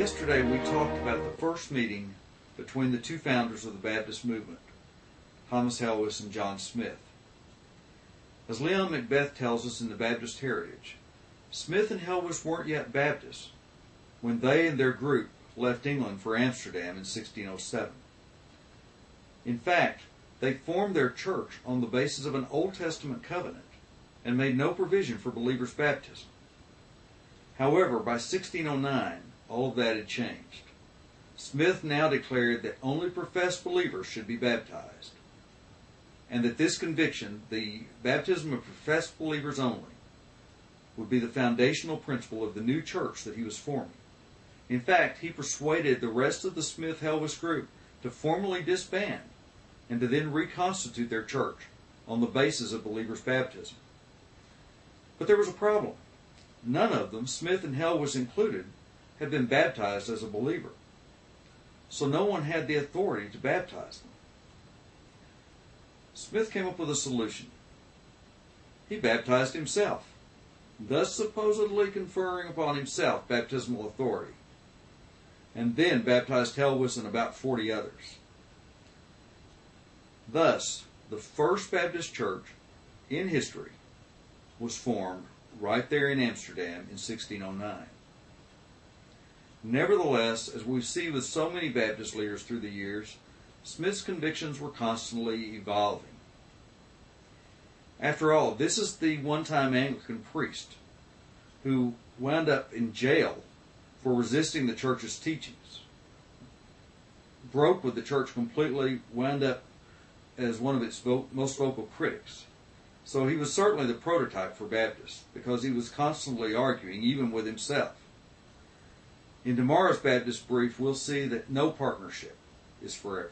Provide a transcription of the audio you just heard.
Yesterday we talked about the first meeting between the two founders of the Baptist movement, Thomas Helwys and John Smith. As Leon Macbeth tells us in the Baptist Heritage, Smith and Helwys weren't yet Baptists when they and their group left England for Amsterdam in 1607. In fact, they formed their church on the basis of an Old Testament covenant and made no provision for believers' baptism. However, by 1609, all of that had changed. Smith now declared that only professed believers should be baptized, and that this conviction, the baptism of professed believers only, would be the foundational principle of the new church that he was forming. In fact, he persuaded the rest of the Smith-Helwys group to formally disband and to then reconstitute their church on the basis of believers' baptism. But there was a problem. None of them, Smith and Helwys included, had been baptized as a believer. So no one had the authority to baptize them. Smith came up with a solution. He baptized himself, thus supposedly conferring upon himself baptismal authority, and then baptized Helwys and about 40 others. Thus, the first Baptist church in history was formed right there in Amsterdam in 1609. Nevertheless, as we see with so many Baptist leaders through the years, Smith's convictions were constantly evolving. After all, this is the one-time Anglican priest who wound up in jail for resisting the church's teachings, broke with the church completely, wound up as one of its most vocal critics. So he was certainly the prototype for Baptists, because he was constantly arguing, even with himself. In tomorrow's Baptist Brief, we'll see that no partnership is forever.